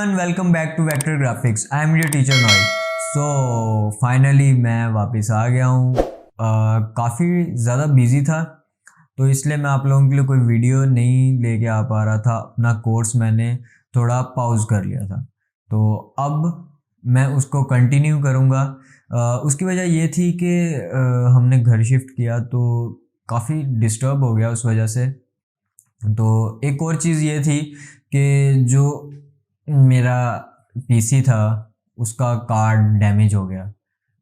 Everyone, welcome back to vector graphics. I am your teacher noise. So finally मैं वापस आ गया हूँ। काफ़ी ज़्यादा बिजी था, तो इसलिए मैं आप लोगों के लिए कोई वीडियो नहीं लेके आ पा रहा था। अपना कोर्स मैंने थोड़ा पॉज कर लिया था, तो अब मैं उसको कंटिन्यू करूँगा। उसकी वजह ये थी कि हमने घर शिफ्ट किया, तो काफ़ी डिस्टर्ब हो गया उस वजह से। तो एक और चीज़ ये थी कि जो मेरा पीसी था उसका कार्ड डैमेज हो गया।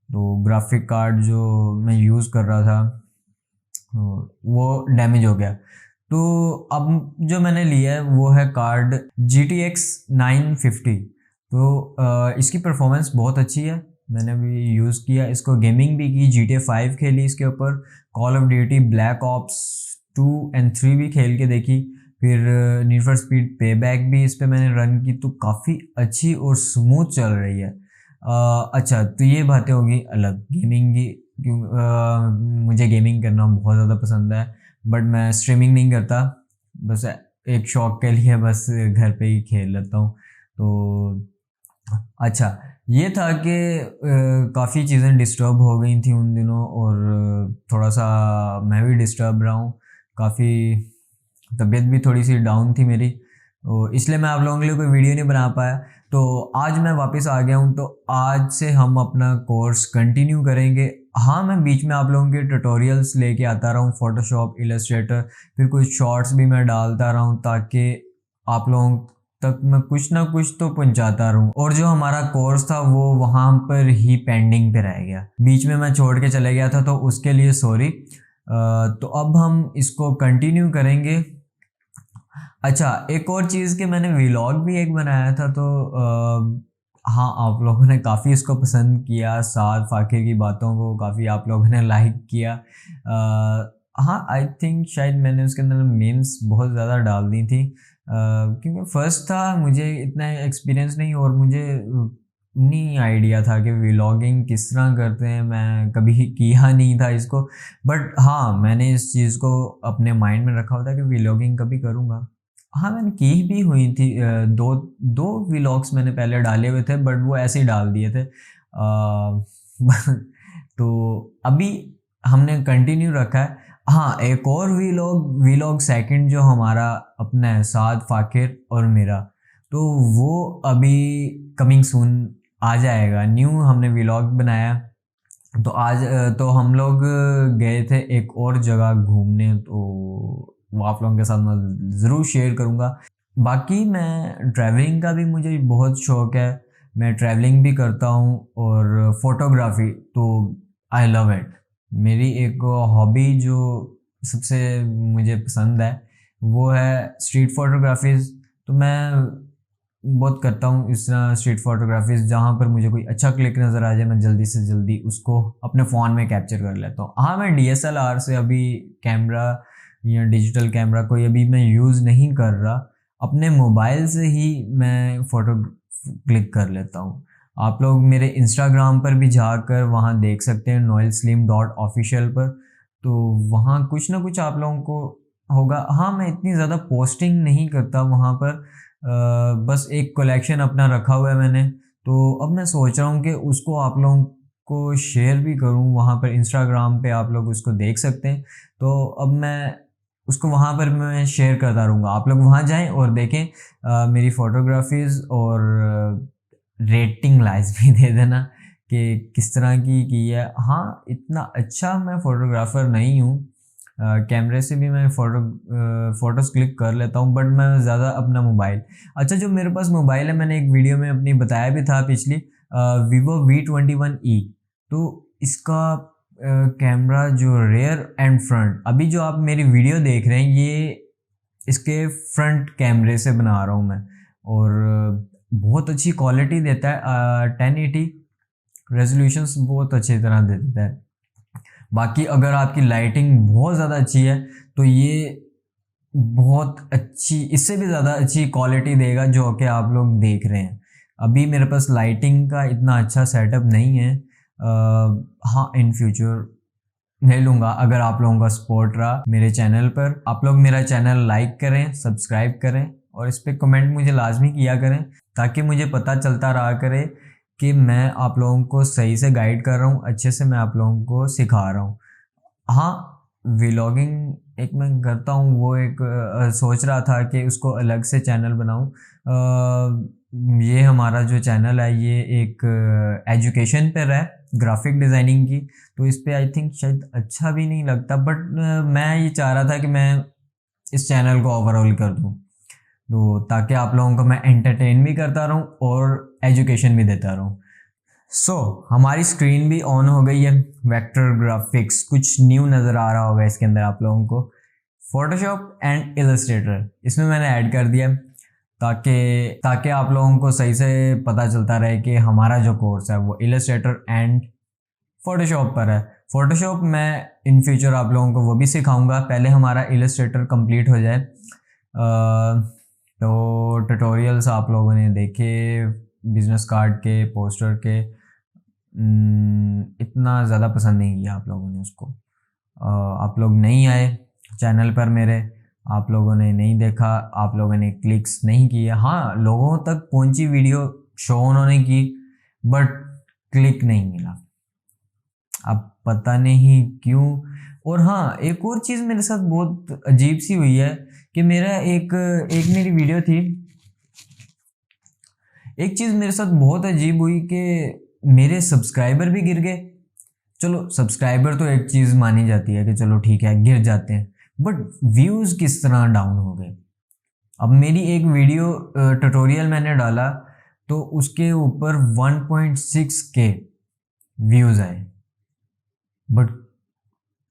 तो ग्राफिक कार्ड जो मैं यूज़ कर रहा था वो डैमेज हो गया। तो अब जो मैंने लिया है वो है कार्ड GTX 950। तो इसकी परफॉर्मेंस बहुत अच्छी है। मैंने भी यूज़ किया इसको, गेमिंग भी की, GTA 5 खेली इसके ऊपर, call of duty black ops 2 और 3 भी खेल के देखी, फिर नीड फॉर स्पीड पे बैक भी इस पर मैंने रन की। तो काफ़ी अच्छी और स्मूथ चल रही है। अच्छा, तो ये बातें होगी अलग गेमिंग की, क्यों मुझे गेमिंग करना बहुत ज़्यादा पसंद है, बट मैं स्ट्रीमिंग नहीं करता, बस एक शौक के लिए बस घर पे ही खेल लेता हूँ। तो अच्छा, ये था कि काफ़ी चीज़ें डिस्टर्ब हो गई थी उन दिनों, और थोड़ा सा मैं भी डिस्टर्ब रहा हूँ। काफ़ी तबीयत भी थोड़ी सी डाउन थी मेरी, तो इसलिए मैं आप लोगों के लिए कोई वीडियो नहीं बना पाया। तो आज मैं वापस आ गया हूँ, तो आज से हम अपना कोर्स कंटिन्यू करेंगे। हाँ, मैं बीच में आप लोगों के ट्यूटोरियल्स लेके आता रहा हूँ, फोटोशॉप, इलस्ट्रेटर, फिर कुछ शॉर्ट्स भी मैं डालता रहा हूँ, ताकि आप लोगों तक मैं कुछ ना कुछ तो पहुँचाता रहूँ। और जो हमारा कोर्स था वो वहाँ पर ही पेंडिंग पे रह गया, बीच में मैं छोड़ के चले गया था, तो उसके लिए सॉरी। तो अब हम इसको कंटिन्यू करेंगे। अच्छा, एक और चीज़ कि मैंने व्लॉग भी एक बनाया था, तो हाँ, आप लोगों ने काफ़ी इसको पसंद किया। साद फाकिर की बातों को काफ़ी आप लोगों ने लाइक किया। हाँ, आई थिंक शायद मैंने उसके अंदर मीम्स बहुत ज़्यादा डाल दी थी, क्योंकि फर्स्ट था, मुझे इतना एक्सपीरियंस नहीं और मुझे नहीं आइडिया था कि व्लॉगिंग किस तरह करते हैं। मैं कभी किया नहीं था इसको, बट हाँ, मैंने इस चीज़ को अपने माइंड में रखा हुआ था कि व्लॉगिंग कभी करूँगा। हाँ, मैंने की भी हुई थी, दो व्लॉग्स मैंने पहले डाले हुए थे, बट वो ऐसे ही डाल दिए थे। तो अभी हमने कंटिन्यू रखा है। हाँ, एक और व्लॉग सेकंड जो हमारा अपना है, साद फाकिर और मेरा, तो वो अभी कमिंग सून आ जाएगा। न्यू हमने व्लॉग बनाया। तो आज तो हम लोग गए थे एक और जगह घूमने, तो वो आप लोगों के साथ मैं ज़रूर शेयर करूँगा। बाकी मैं ट्रैवलिंग का भी मुझे बहुत शौक़ है, मैं ट्रैवलिंग भी करता हूँ, और फोटोग्राफी तो आई लव इट। मेरी एक हॉबी जो सबसे मुझे पसंद है वो है स्ट्रीट फोटोग्राफीज़। तो मैं बहुत करता हूँ इस तरह स्ट्रीट फोटोग्राफीज़, जहाँ पर मुझे कोई अच्छा क्लिक नज़र आ जाए, मैं जल्दी से जल्दी उसको अपने फ़ोन में कैप्चर कर लेता हूँ। हाँ, मैं DSLR से अभी कैमरा या डिजिटल कैमरा कोई अभी मैं यूज़ नहीं कर रहा, अपने मोबाइल से ही मैं फ़ोटो क्लिक कर लेता हूँ। आप लोग मेरे इंस्टाग्राम पर भी जाकर वहाँ देख सकते हैं, noelslim.official पर। तो वहाँ कुछ ना कुछ आप लोगों को होगा। हाँ, मैं इतनी ज़्यादा पोस्टिंग नहीं करता वहाँ पर, बस एक कलेक्शन अपना रखा हुआ है मैंने। तो अब मैं सोच रहा हूँ कि उसको आप लोगों को शेयर भी करूँ वहाँ पर, इंस्टाग्राम पे आप लोग उसको देख सकते हैं। तो अब मैं उसको वहाँ पर मैं शेयर करता रहूँगा, आप लोग वहाँ जाएं और देखें मेरी फ़ोटोग्राफीज़, और रेटिंग लाइक्स भी दे देना कि किस तरह की है। हाँ, इतना अच्छा मैं फ़ोटोग्राफ़र नहीं हूँ, कैमरे से भी मैं फ़ोटोज़ क्लिक कर लेता हूँ, बट मैं ज़्यादा अपना मोबाइल। अच्छा, जो मेरे पास मोबाइल है, मैंने एक वीडियो में अपनी बताया भी था पिछली, Vivo V21e। तो इसका कैमरा जो रियर एंड फ्रंट, अभी जो आप मेरी वीडियो देख रहे हैं, ये इसके फ्रंट कैमरे से बना रहा हूँ मैं, और बहुत अच्छी क्वालिटी देता है। 1080 रेजोल्यूशंस बहुत अच्छी तरह दे देता है। बाकी अगर आपकी लाइटिंग बहुत ज़्यादा अच्छी है तो ये बहुत अच्छी, इससे भी ज़्यादा अच्छी क्वालिटी देगा जो कि आप लोग देख रहे हैं। अभी मेरे पास लाइटिंग का इतना अच्छा सेटअप नहीं है। हाँ, इन फ्यूचर ले लूँगा अगर आप लोगों का सपोर्ट रहा मेरे चैनल पर। आप लोग मेरा चैनल लाइक करें, सब्सक्राइब करें, और इस पर कमेंट मुझे लाजमी किया करें। ताकि मुझे पता चलता रहा करे कि मैं आप लोगों को सही से गाइड कर रहा हूँ, अच्छे से मैं आप लोगों को सिखा रहा हूँ। हाँ, व्लॉगिंग एक मैं करता हूँ, वो एक सोच रहा था कि उसको अलग से चैनल बनाऊँ। ये हमारा जो चैनल है ये एक एजुकेशन पर है, ग्राफिक डिज़ाइनिंग की, तो इस पे आई थिंक शायद अच्छा भी नहीं लगता, बट मैं ये चाह रहा था कि मैं इस चैनल को ओवरऑल कर दूँ, तो ताकि आप लोगों को मैं एंटरटेन भी करता रहूँ और एजुकेशन भी देता रहूँ। हमारी स्क्रीन भी ऑन हो गई है। वेक्टर ग्राफिक्स कुछ न्यू नज़र आ रहा होगा इसके अंदर आप लोगों को। फोटोशॉप एंड इलस्ट्रेटर इसमें मैंने ऐड कर दिया ताकि ताकि आप लोगों को सही से पता चलता रहे कि हमारा जो कोर्स है वो इलस्ट्रेटर एंड फोटोशॉप पर है। फोटोशॉप मैं इन फ्यूचर आप लोगों को वो भी सिखाऊंगा, पहले हमारा इलस्ट्रेटर कंप्लीट हो जाए। तो ट्यूटोरियल्स आप लोगों ने देखे बिजनेस कार्ड के, पोस्टर के, इतना ज़्यादा पसंद नहीं किया आप लोगों ने उसको। आप लोग नहीं आए चैनल पर मेरे, आप लोगों ने नहीं देखा, आप लोगों ने क्लिक्स नहीं किए। हाँ, लोगों तक पहुंची वीडियो, शो उन्होंने की, बट क्लिक नहीं मिला। अब पता नहीं क्यों। और हाँ, एक और चीज़ मेरे साथ बहुत अजीब सी हुई है कि मेरा एक मेरी वीडियो थी, एक चीज़ मेरे साथ बहुत अजीब हुई कि मेरे सब्सक्राइबर भी गिर गए। चलो सब्सक्राइबर तो एक चीज़ मानी जाती है कि चलो ठीक है गिर जाते हैं, बट व्यूज़ किस तरह डाउन हो गए। अब मेरी एक वीडियो ट्यूटोरियल मैंने डाला तो उसके ऊपर 1.6K व्यूज़ आए, बट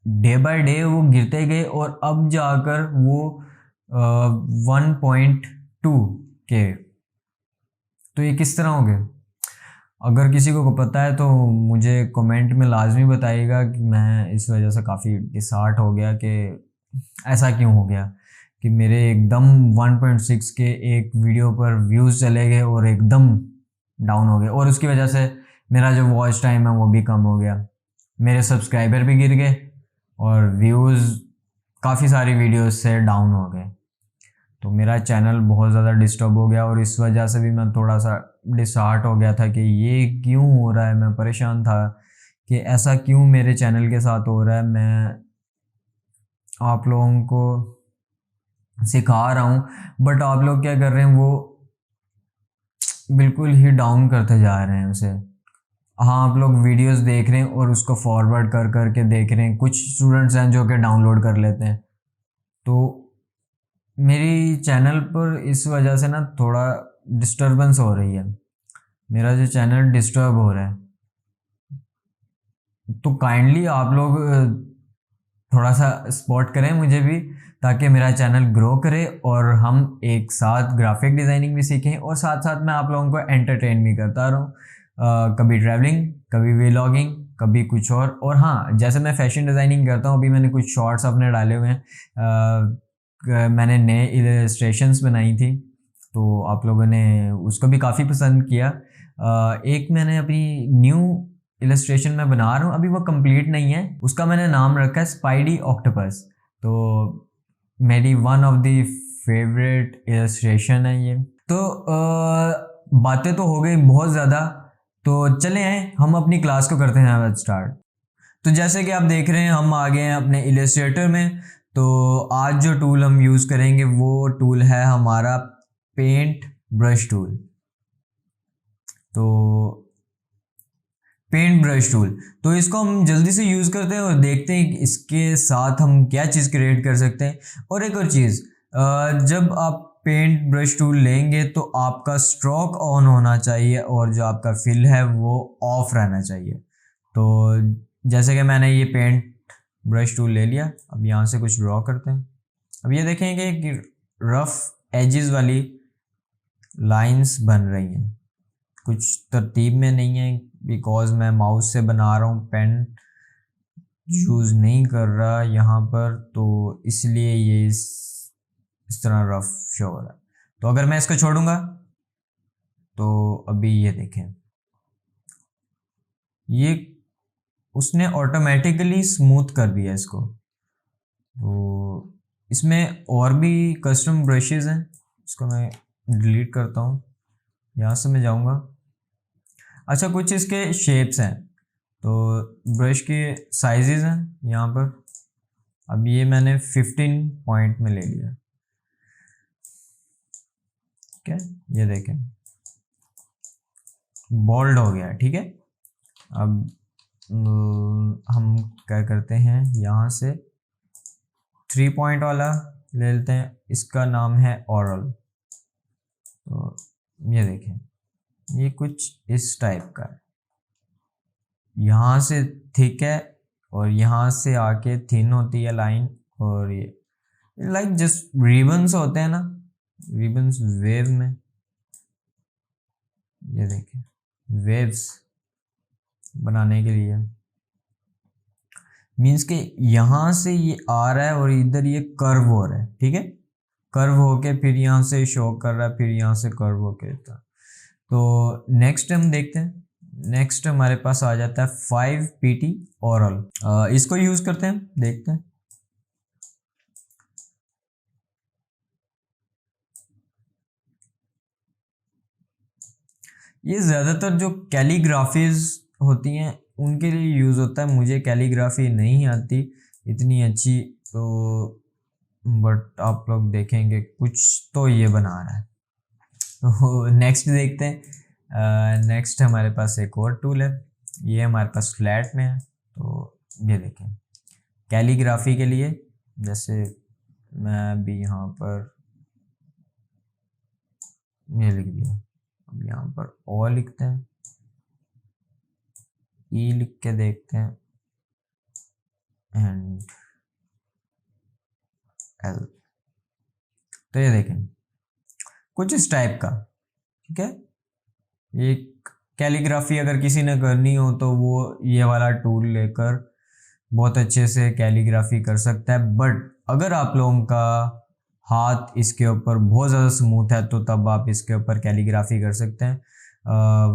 डे बाय डे वो गिरते गए और अब जाकर वो 1.2K। तो ये किस तरह हो गया? अगर किसी को पता है तो मुझे कमेंट में लाजमी बताइएगा कि मैं इस वजह से काफ़ी डिसहार्ट हो गया कि ऐसा क्यों हो गया कि मेरे एकदम 1.6 के एक वीडियो पर व्यूज़ चले गए और एकदम डाउन हो गए, और उसकी वजह से मेरा जो वॉच टाइम है वो भी कम हो गया, मेरे सब्सक्राइबर भी गिर गए और व्यूज़ काफ़ी सारी वीडियोज़ से डाउन हो गए। तो मेरा चैनल बहुत ज़्यादा डिस्टर्ब हो गया और इस वजह से भी मैं थोड़ा सा डिसहार्ट हो गया था कि ये क्यों हो रहा है। मैं परेशान था कि ऐसा क्यों मेरे चैनल के साथ हो रहा है। मैं आप लोगों को सिखा रहा हूँ बट आप लोग क्या कर रहे हैं, वो बिल्कुल ही डाउन करते जा रहे हैं उसे। हाँ, आप लोग वीडियोस देख रहे हैं और उसको फॉरवर्ड कर कर के देख रहे हैं। कुछ स्टूडेंट्स हैं जो कि डाउनलोड कर लेते हैं। तो मेरी चैनल पर इस वजह से ना थोड़ा डिस्टरबेंस हो रही है, मेरा जो चैनल डिस्टर्ब हो रहा है। तो काइंडली आप लोग थोड़ा सा सपोर्ट करें मुझे भी, ताकि मेरा चैनल ग्रो करे और हम एक साथ ग्राफिक डिज़ाइनिंग भी सीखें और साथ साथ मैं आप लोगों को एंटरटेन भी करता रहूँ। कभी ट्रैवलिंग, कभी व्लॉगिंग, कभी कुछ और हाँ, जैसे मैं फैशन डिज़ाइनिंग करता हूँ, अभी मैंने कुछ शॉर्ट्स अपने डाले हुए हैं। मैंने नए इलस्ट्रेशंस बनाई थी तो आप लोगों ने उसको भी काफ़ी पसंद किया। एक मैंने अपनी न्यू इलस्ट्रेशन मैं बना रहा हूँ, अभी वो कंप्लीट नहीं है, उसका मैंने नाम रखा है स्पाइडी ऑक्टोपस। तो मेरी one of the favourite illustration है ये। तो बातें तो हो गई बहुत ज़्यादा, तो चले आए हम अपनी क्लास को करते हैं अब स्टार्ट। तो जैसे कि आप देख रहे हैं हम आ गए हैं अपने इलस्ट्रेटर में। तो आज जो टूल हम यूज़ करेंगे वो टूल है हमारा पेंट ब्रश टूल। तो पेंट ब्रश टूल, तो इसको हम जल्दी से यूज़ करते हैं और देखते हैं कि इसके साथ हम क्या चीज़ क्रिएट कर सकते हैं। और एक और चीज़, जब आप पेंट ब्रश टूल लेंगे तो आपका स्ट्रोक ऑन होना चाहिए और जो आपका फिल है वो ऑफ रहना चाहिए। तो जैसे कि मैंने ये पेंट ब्रश टूल ले लिया, अब यहाँ से कुछ ड्रॉ करते हैं। अब ये देखेंगे कि रफ एजेस वाली लाइंस बन रही हैं, कुछ तरतीब में नहीं है बिकॉज मैं माउस से बना रहा हूँ, पेन यूज़ नहीं कर रहा यहाँ पर, तो इसलिए ये इस तरह रफ शो हो रहा है। तो अगर मैं इसको छोड़ूंगा तो अभी ये देखें, ये उसने ऑटोमेटिकली स्मूथ कर दिया इसको। तो इसमें और भी कस्टम ब्रशेस हैं, इसको मैं डिलीट करता हूँ। यहाँ से मैं जाऊँगा। अच्छा, कुछ इसके शेप्स हैं, तो ब्रश के साइजेस हैं यहाँ पर। अब ये मैंने 15 पॉइंट में ले लिया। ठीक है, ये देखें बोल्ड हो गया। ठीक है, अब हम क्या करते हैं, यहाँ से 3 पॉइंट वाला ले लेते हैं, इसका नाम है ओरल। तो ये देखें, ये कुछ इस टाइप का है, यहाँ से थिक है और यहाँ से आके थिन होती है लाइन, और ये लाइक जस्ट रिबन्स होते हैं ना, रिबन्स वेव में। ये देखें, वेव्स बनाने के लिए मीन्स के यहाँ से ये आ रहा है और इधर ये कर्व हो रहा है। ठीक है, कर्व होके फिर यहाँ से शो कर रहा है, फिर यहाँ से कर्व होके था। तो नेक्स्ट हम देखते हैं, नेक्स्ट हमारे पास आ जाता है 5PT ओरल। इसको यूज करते हैं, देखते हैं। ये ज़्यादातर जो कैलीग्राफीज होती हैं उनके लिए यूज़ होता है। मुझे कैलीग्राफी नहीं आती इतनी अच्छी, तो बट आप लोग देखेंगे कुछ तो ये बना रहा है। तो नेक्स्ट देखते हैं। नेक्स्ट हमारे पास एक और टूल है, ये हमारे पास फ्लैट में है। तो ये देखें, कैलीग्राफी के लिए जैसे मैं अभी यहाँ पर ये लिख दिया, अब यहाँ पर ओ लिखते हैं, ई लिख के देखते हैं, एंड एल। तो ये देखें कुछ इस टाइप का। ठीक है, एक कैलीग्राफी अगर किसी ने करनी हो तो वो ये वाला टूल लेकर बहुत अच्छे से कैलीग्राफी कर सकता है। बट अगर आप लोगों का हाथ इसके ऊपर बहुत ज़्यादा स्मूथ है तो तब आप इसके ऊपर कैलीग्राफी कर सकते हैं,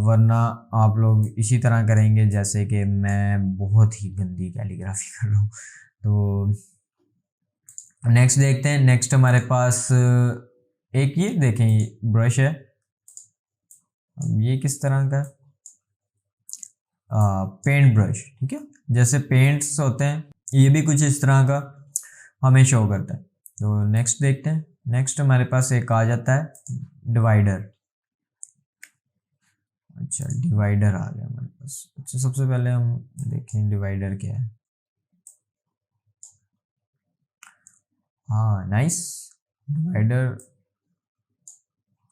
वरना आप लोग इसी तरह करेंगे जैसे कि मैं बहुत ही गंदी कैलीग्राफी कर रहा हूँ। तो नेक्स्ट देखते हैं। नेक्स्ट हमारे पास एक ये देखें, ये ब्रश है। अब ये किस तरह का, पेंट ब्रश। ठीक है, जैसे पेंट्स होते हैं, ये भी कुछ इस तरह का हमें शो करता है। तो नेक्स्ट देखते हैं। नेक्स्ट हमारे पास एक आ जाता है डिवाइडर। अच्छा, डिवाइडर आ गया हमारे पास। अच्छा, सबसे पहले हम देखें डिवाइडर क्या है। हाँ, नाइस, डिवाइडर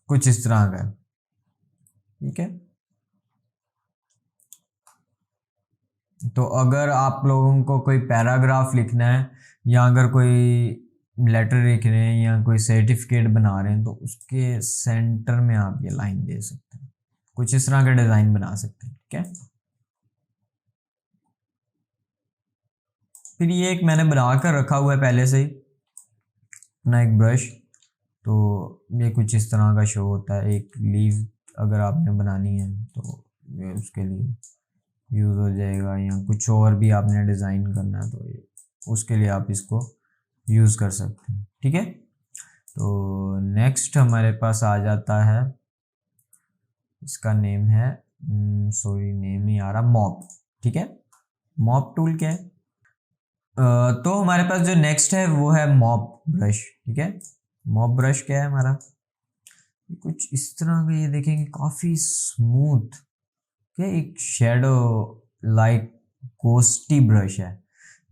कुछ इस तरह का है। ठीक है, तो अगर आप लोगों को कोई पैराग्राफ लिखना है या अगर कोई लेटर लिख रहे हैं या कोई सर्टिफिकेट बना रहे हैं तो उसके सेंटर में आप ये लाइन दे सकते हैं, कुछ इस तरह का डिज़ाइन बना सकते हैं। ठीक है, फिर ये एक मैंने बना कर रखा हुआ है पहले से ही अपना एक ब्रश। तो ये कुछ इस तरह का शो होता है। एक लीव अगर आपने बनानी है तो ये उसके लिए यूज़ हो जाएगा, या कुछ और भी आपने डिज़ाइन करना है तो ये उसके लिए आप इसको यूज़ कर सकते हैं। ठीक है, तो नेक्स्ट हमारे पास आ जाता है, इसका नेम है सॉरी नेम नहीं आ रहा, मॉप। ठीक है, मॉप टूल क्या है? तो हमारे पास जो नेक्स्ट है वो है मॉप ब्रश। ठीक है, मॉप ब्रश क्या है हमारा, कुछ इस तरह का, ये देखेंगे काफ़ी स्मूथ, क्या एक शेडो लाइक गोस्टी ब्रश है,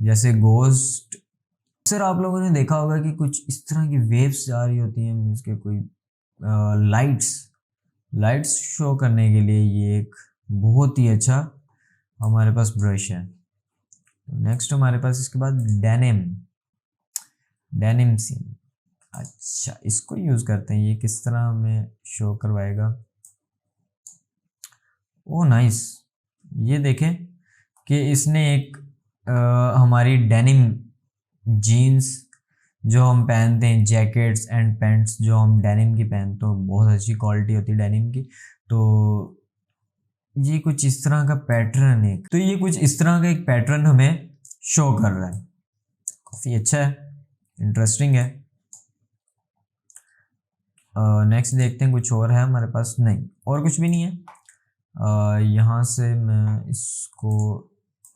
जैसे गोस्ट। सर आप लोगों ने देखा होगा कि कुछ इस तरह की वेव्स जा रही होती हैं, मीन्स के कोई लाइट्स शो करने के लिए ये एक बहुत ही अच्छा हमारे पास ब्रश है। नेक्स्ट हमारे पास इसके बाद डेनिम सीन। अच्छा, इसको यूज़ करते हैं, ये किस तरह हमें शो करवाएगा। ओ नाइस, ये देखें कि इसने एक हमारी डेनिम जीन्स जो हम पहनते हैं, जैकेट्स एंड पैंट्स जो हम डेनिम की पहनते हैं, बहुत अच्छी क्वालिटी होती है डेनिम की। तो ये कुछ इस तरह का पैटर्न है, तो ये कुछ इस तरह का एक पैटर्न हमें शो कर रहा है, काफ़ी अच्छा है, इंटरेस्टिंग है। नेक्स्ट देखते हैं कुछ और है हमारे पास, नहीं और कुछ भी नहीं है। यहाँ से मैं इसको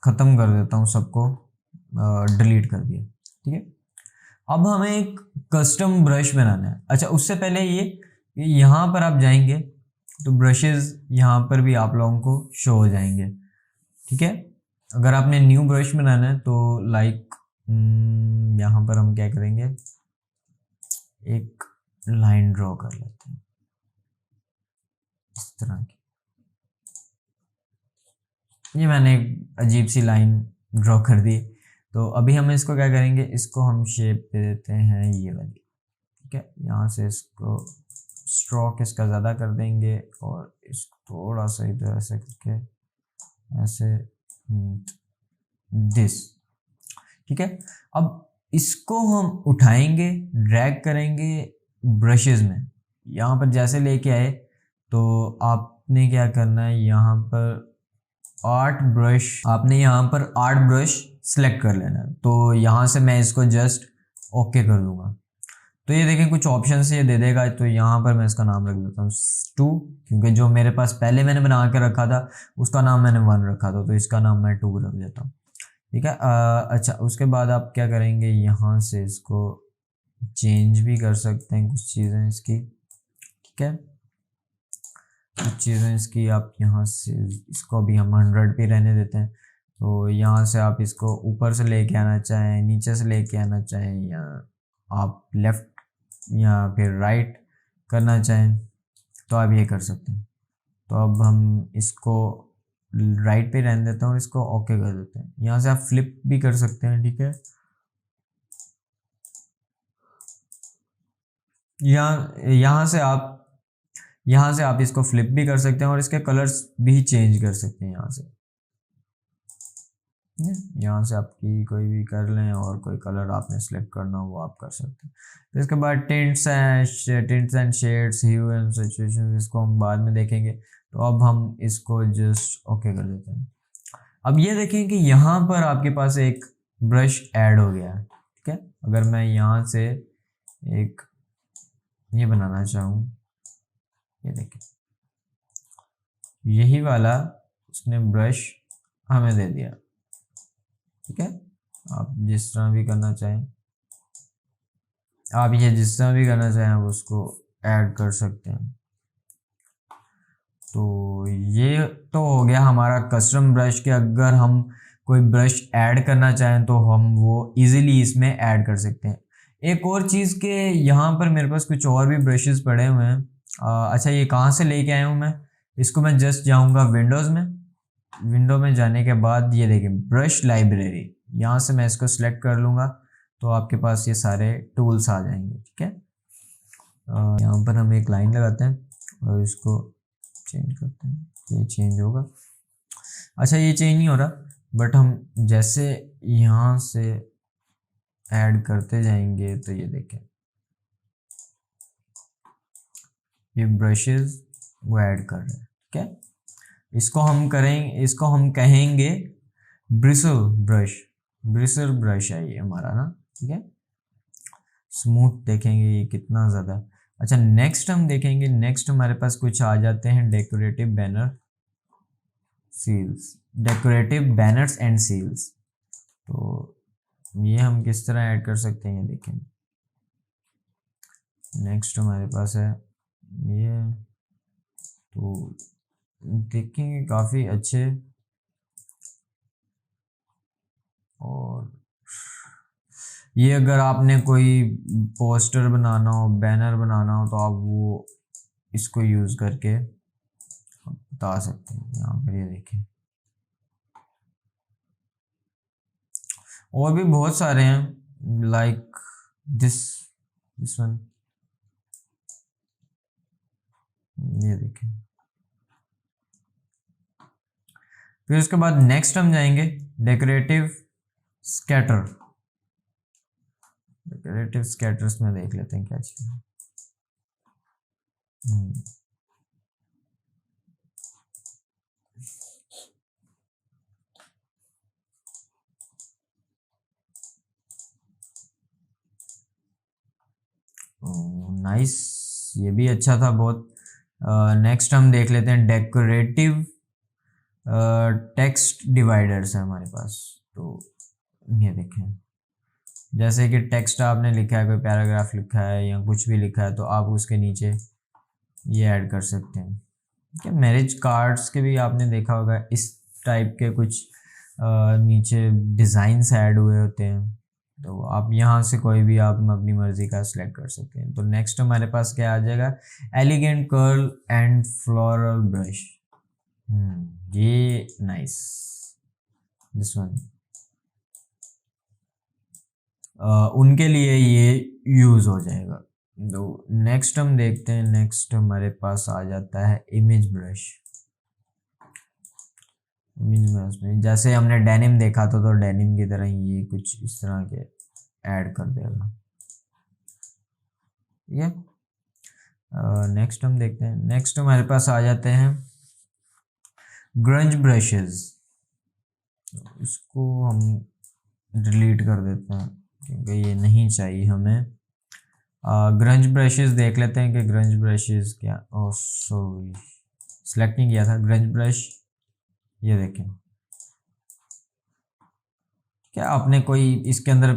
ख़त्म कर देता हूँ, सबको डिलीट कर दिया। ठीक है, अब हमें एक कस्टम ब्रश बनाना है। अच्छा, उससे पहले ये यहाँ पर आप जाएंगे तो ब्रशेस यहाँ पर भी आप लोगों को शो हो जाएंगे। ठीक है, अगर आपने न्यू ब्रश बनाना है तो लाइक यहाँ पर हम क्या करेंगे, एक लाइन ड्रॉ कर लेते हैं इस तरह की। ये मैंने एक अजीब सी लाइन ड्रॉ कर दी। तो अभी हम इसको क्या करेंगे, इसको हम शेप दे देते हैं ये वाली। ठीक है, यहाँ से इसको स्ट्रोक इसका ज़्यादा कर देंगे और इसको थोड़ा सा इधर ऐसे करके ऐसे दिस। ठीक है, अब इसको हम उठाएंगे, ड्रैग करेंगे ब्रशेस में। यहाँ पर जैसे लेके आए तो आपने क्या करना है, यहाँ पर आपने यहाँ पर आर्ट ब्रश सेलेक्ट कर लेना है। तो यहाँ से मैं इसको जस्ट ओके कर दूंगा। तो ये देखें कुछ ऑप्शन से ये दे देगा। तो यहाँ पर मैं इसका नाम रख देता हूँ 2, क्योंकि जो मेरे पास पहले मैंने बना के रखा था उसका नाम मैंने 1 रखा था, तो इसका नाम मैं 2 रख देता हूँ। ठीक है, अच्छा उसके बाद आप क्या करेंगे, यहाँ से इसको चेंज भी कर सकते हैं कुछ चीज़ें इसकी। ठीक है, कुछ चीज़ें इसकी आप यहाँ से इसको भी हम 100 पे रहने देते हैं। तो यहाँ से आप इसको ऊपर से लेके आना चाहें, नीचे से लेके आना चाहें, या आप लेफ़्ट या फिर राइट करना चाहें तो आप ये कर सकते हैं। तो अब हम इसको राइट पे रहने देते हैं और इसको ओके कर देते हैं। यहाँ से आप फ्लिप भी कर सकते हैं। ठीक है, यहाँ से आप इसको फ्लिप भी कर सकते हैं और इसके कलर्स भी चेंज कर सकते हैं यहाँ से। यहाँ से आपकी कोई भी कर लें और कोई कलर आपने सेलेक्ट करना हो वो आप कर सकते हैं। तो इसके बाद tints and shades, hue and saturation, इसको हम बाद में देखेंगे। तो अब हम इसको जस्ट ओके कर देते हैं। अब ये देखें कि यहाँ पर आपके पास एक ब्रश ऐड हो गया है। ठीक है, अगर मैं यहाँ से एक ये बनाना चाहूँ, ये देखें यही वाला उसने ब्रश हमें दे दिया। ठीक है, आप जिस तरह भी करना चाहें, आप ये जिस तरह भी करना चाहें आप उसको ऐड कर सकते हैं। तो ये तो हो गया हमारा कस्टम ब्रश के अगर हम कोई ब्रश ऐड करना चाहें तो हम वो इजीली इसमें ऐड कर सकते हैं। एक और चीज़ के यहाँ पर मेरे पास कुछ और भी ब्रशेस पड़े हुए हैं। अच्छा, ये कहाँ से लेके आया हूँ मैं, इसको मैं जस्ट जाऊँगा विंडोज़ में। विंडो में जाने के बाद ये देखिए ब्रश लाइब्रेरी, यहाँ से मैं इसको सिलेक्ट कर लूँगा तो आपके पास ये सारे टूल्स आ जाएंगे। ठीक है, यहाँ पर हम एक लाइन लगाते हैं और इसको चेंज करते हैं, ये चेंज होगा। अच्छा, ये चेंज नहीं हो रहा, बट हम जैसे यहाँ से ऐड करते जाएंगे तो ये देखें ये ब्रशेस वो ऐड कर रहे हैं। ठीक है, इसको हम कहेंगे ब्रिसल ब्रश है ये हमारा ना। ठीक है, स्मूथ देखेंगे ये कितना ज़्यादा। अच्छा, नेक्स्ट हम देखेंगे, नेक्स्ट हमारे पास कुछ आ जाते हैं डेकोरेटिव बैनर्स एंड सील्स। तो ये हम किस तरह ऐड कर सकते हैं, ये देखें। नेक्स्ट हमारे पास है ये, तो देखेंगे काफ़ी अच्छे। और ये अगर आपने कोई पोस्टर बनाना हो, बैनर बनाना हो तो आप वो इसको यूज़ करके बता सकते हैं। यहाँ पर ये देखें, और भी बहुत सारे हैं लाइक दिस वन, ये देखें। फिर उसके बाद नेक्स्ट हम जाएंगे डेकोरेटिव स्कैटर्स में देख लेते हैं क्या चीज़ है। नाइस, ये भी अच्छा था बहुत। नेक्स्ट हम देख लेते हैं डेकोरेटिव टेक्स्ट डिवाइडर्स है हमारे पास। तो ये देखें, जैसे कि टेक्स्ट आपने लिखा है, कोई पैराग्राफ लिखा है या कुछ भी लिखा है, तो आप उसके नीचे ये ऐड कर सकते हैं। क्या मैरिज कार्ड्स के भी आपने देखा होगा, इस टाइप के कुछ नीचे डिज़ाइंस ऐड हुए होते हैं, तो आप यहाँ से कोई भी आप अपनी मर्ज़ी का सिलेक्ट कर सकते हैं। तो नेक्स्ट हमारे पास क्या आ जाएगा, elegant curl and floral brush. ये नाइस, दिस वन उनके लिए ये यूज़ हो जाएगा। तो नेक्स्ट हम देखते हैं, नेक्स्ट हमारे पास आ जाता है इमेज ब्रश। इमेज ब्रश में जैसे हमने डेनिम देखा था, तो डेनिम की तरह ये कुछ इस तरह के ऐड कर देगा, ठीक है। नेक्स्ट हम देखते हैं, नेक्स्ट हमारे पास आ जाते हैं ग्रंज ब्रशेस। इसको हम डिलीट कर देते हैं क्योंकि ये नहीं चाहिए हमें। ग्रंज ब्रशेस देख लेते हैं कि ग्रंज ब्रशेस क्या, ओह सॉरी सेलेक्ट नहीं किया था ग्रंज ब्रश। ये देखें, क्या आपने कोई इसके अंदर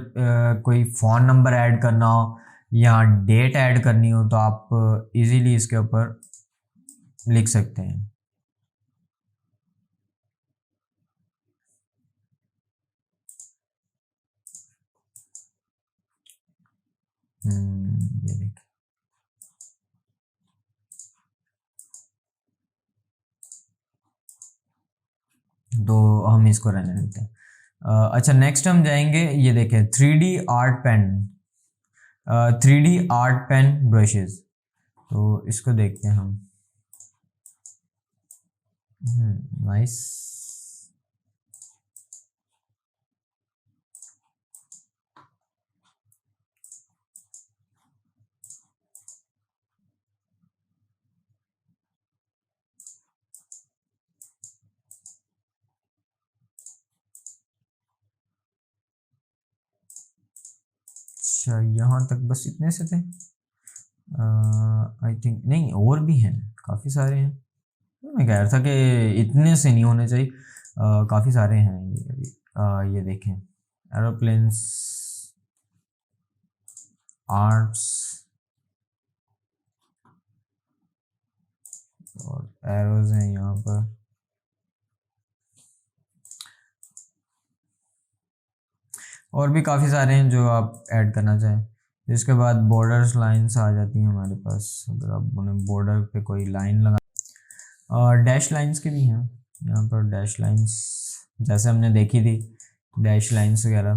कोई फ़ोन नंबर ऐड करना हो या डेट ऐड करनी हो, तो आप इजीली इसके ऊपर लिख सकते हैं। ये देखिए, तो हम इसको रहने देते हैं। अच्छा, नेक्स्ट हम जाएंगे, ये देखें 3D art pen, 3D art pen brushes. तो इसको देखते हैं हम। नाइस। अच्छा, यहाँ तक बस इतने से थे, आई थिंक नहीं और भी हैं, काफ़ी सारे हैं। मैं कह रहा था कि इतने से नहीं होने चाहिए, काफ़ी सारे हैं ये अभी। ये देखें, एरोप्लेन्स आर्ट्स और एरोज हैं यहाँ पर। और भी काफ़ी सारे हैं जो आप ऐड करना चाहें। इसके बाद बॉर्डर्स लाइंस आ जाती हैं हमारे पास, अगर आप उन्हें बॉर्डर पे कोई लाइन लगा। डैश लाइंस के भी हैं यहाँ पर, डैश लाइंस जैसे हमने देखी थी, डैश लाइंस वगैरह।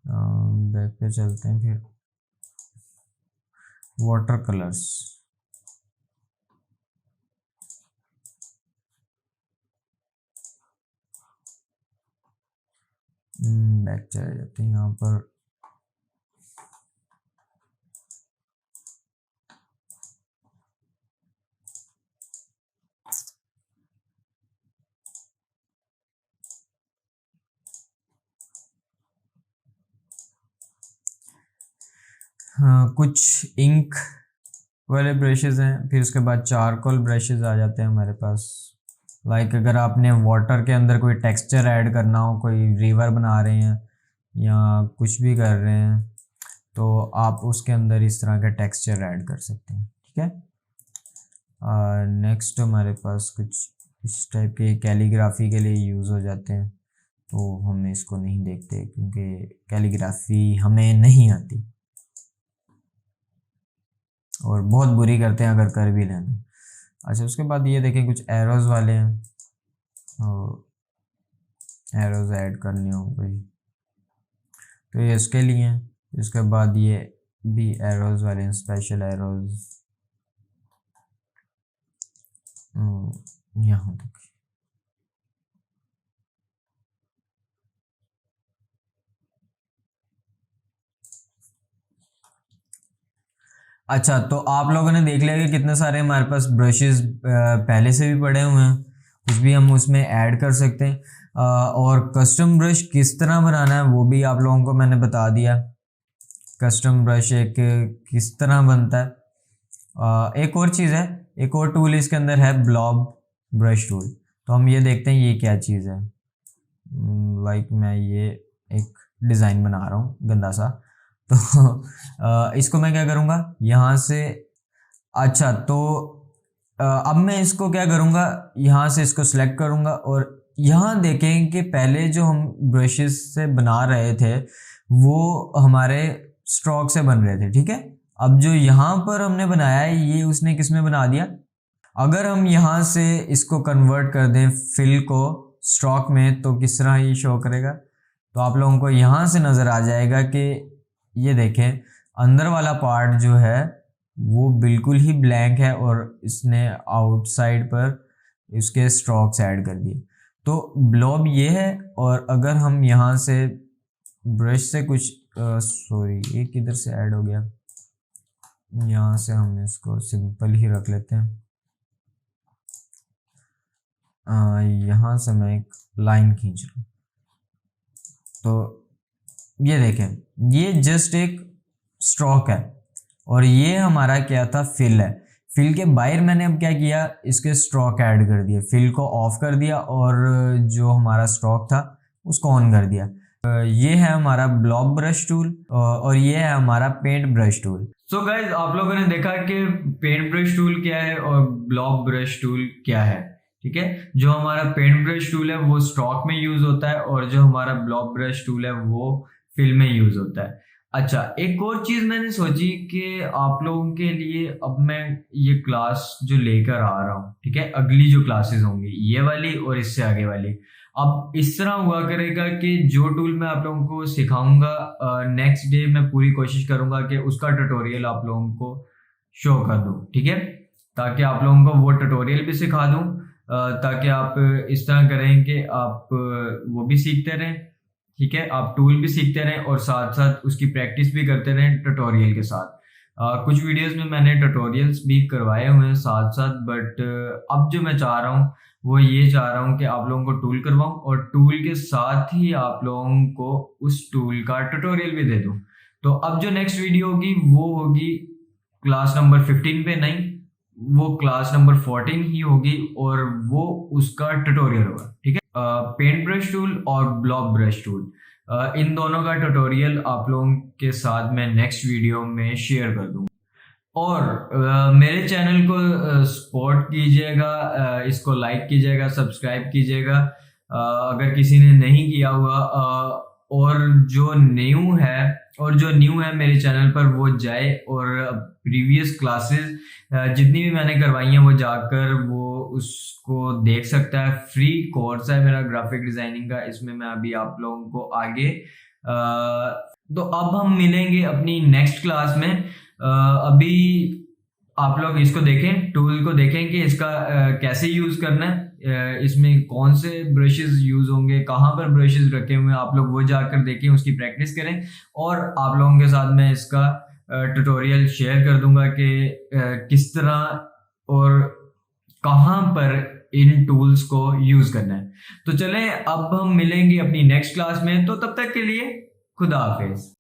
बैक पे चलते हैं फिर, वाटर कलर्स। बैक चले जाते हैं यहाँ पर। हाँ, कुछ इंक वाले ब्रशेज़ हैं, फिर उसके बाद चारकोल ब्रशेज़ आ जाते हैं हमारे पास। लाइक अगर आपने वाटर के अंदर कोई टेक्सचर ऐड करना हो, कोई रिवर बना रहे हैं या कुछ भी कर रहे हैं, तो आप उसके अंदर इस तरह का टेक्सचर ऐड कर सकते हैं, ठीक है। नेक्स्ट हमारे पास कुछ इस टाइप के कैलीग्राफी के लिए यूज़ हो जाते हैं, तो हम इसको नहीं देखते क्योंकि कैलीग्राफी हमें नहीं आती और बहुत बुरी करते हैं अगर कर भी लें। अच्छा, उसके बाद ये देखें कुछ एरोज़ वाले हैं, और एरोज़ ऐड करने हो कोई, तो ये इसके लिए हैं। इसके बाद ये भी एरोज़ वाले हैं, स्पेशल एरोज़ यहाँ तक। अच्छा, तो आप लोगों ने देख लिया कि कितने सारे हमारे पास ब्रशेस पहले से भी पड़े हुए हैं, कुछ भी हम उसमें ऐड कर सकते हैं। और कस्टम ब्रश किस तरह बनाना है वो भी आप लोगों को मैंने बता दिया। कस्टम ब्रश एक किस तरह बनता है। एक और चीज़ है, एक और टूल इसके अंदर है ब्लॉब ब्रश टूल। तो हम ये देखते हैं ये क्या चीज़ है। लाइक मैं ये एक डिज़ाइन बना रहा हूँ गंदा सा, तो इसको मैं क्या करूँगा यहाँ से, अच्छा तो अब मैं इसको क्या करूँगा, यहाँ से इसको सिलेक्ट करूँगा और यहाँ देखें कि पहले जो हम ब्रशेस से बना रहे थे वो हमारे स्ट्रोक से बन रहे थे, ठीक है। अब जो यहाँ पर हमने बनाया है ये उसने किस में बना दिया। अगर हम यहाँ से इसको कन्वर्ट कर दें फिल को स्ट्रोक में तो किस तरह ये शो करेगा। तो आप लोगों को यहाँ से नज़र आ जाएगा कि ये देखें अंदर वाला पार्ट जो है वो बिल्कुल ही ब्लैंक है और इसने आउटसाइड पर इसके स्ट्रोक्स ऐड कर दिए। तो ब्लॉब ये है। और अगर हम यहाँ से ब्रश से कुछ सॉरी ये किधर से ऐड हो गया, यहाँ से हम इसको सिंपल ही रख लेते हैं। यहाँ से मैं एक लाइन खींच रहा हूँ तो ये देखें ये जस्ट एक स्ट्रोक है और ये हमारा क्या था, फिल है। फिल के बाहर मैंने अब क्या किया, इसके स्ट्रोक ऐड कर दिए, फिल को ऑफ कर दिया और जो हमारा स्ट्रोक था उसको ऑन कर दिया। ये है हमारा ब्लॉब ब्रश टूल और ये है हमारा paint brush tool. So guys आप लोगों ने देखा कि पेंट ब्रश टूल क्या है और ब्लॉब ब्रश टूल क्या है, ठीक है। जो हमारा पेंट ब्रश टूल है वो स्ट्रोक में यूज होता है और जो हमारा ब्लॉब ब्रश टूल है वो फिल में यूज होता है। अच्छा एक और चीज मैंने सोची कि आप लोगों के लिए अब मैं ये क्लास जो लेकर आ रहा हूँ, ठीक है, अगली जो क्लासेस होंगी ये वाली और इससे आगे वाली, अब इस तरह हुआ करेगा कि जो टूल मैं आप लोगों को सिखाऊंगा नेक्स्ट डे मैं पूरी कोशिश करूंगा कि उसका ट्यूटोरियल आप लोगों को शो कर दूं, ठीक है, ताकि आप लोगों को वो ट्यूटोरियल भी सिखा दूं, ताकि आप इस तरह करें कि आप वो भी सीखते रहें, ठीक है, आप टूल भी सीखते रहें और साथ साथ उसकी प्रैक्टिस भी करते रहें ट्यूटोरियल के साथ। कुछ वीडियोस में मैंने ट्यूटोरियल्स भी करवाए हुए हैं साथ साथ, बट अब जो मैं चाह रहा हूँ वो ये चाह रहा हूँ कि आप लोगों को टूल करवाऊँ और टूल के साथ ही आप लोगों को उस टूल का ट्यूटोरियल भी दे दूँ। तो अब जो नेक्स्ट वीडियो होगी वो होगी क्लास नंबर 15 पे, नहीं वो क्लास नंबर 14 ही होगी और वो उसका ट्यूटोरियल होगा, ठीक है। पेंट ब्रश टूल और ब्लॉब ब्रश टूल इन दोनों का ट्यूटोरियल आप लोगों के साथ मैं नेक्स्ट वीडियो में शेयर कर दूंगा। और मेरे चैनल को सपोर्ट कीजिएगा, इसको लाइक कीजिएगा, सब्सक्राइब कीजिएगा अगर किसी ने नहीं किया हुआ, और जो न्यू है मेरे चैनल पर वो जाए और प्रीवियस क्लासेस जितनी भी मैंने करवाई हैं वो जाकर वो उसको देख सकता है। फ्री कोर्स है मेरा ग्राफिक डिजाइनिंग का, इसमें मैं अभी आप लोगों को आगे तो अब हम मिलेंगे अपनी नेक्स्ट क्लास में। अभी आप लोग इसको देखें, टूल को देखें कि इसका कैसे यूज करना है, इसमें कौन से ब्रशेस यूज होंगे, कहाँ पर ब्रशेस रखे हुए हैं, आप लोग वो जाकर देखें, उसकी प्रैक्टिस करें और आप लोगों के साथ मैं इसका ट्यूटोरियल शेयर कर दूंगा कि किस तरह और कहाँ पर इन टूल्स को यूज करना है। तो चलें अब हम मिलेंगे अपनी नेक्स्ट क्लास में, तो तब तक के लिए खुदा हाफिज।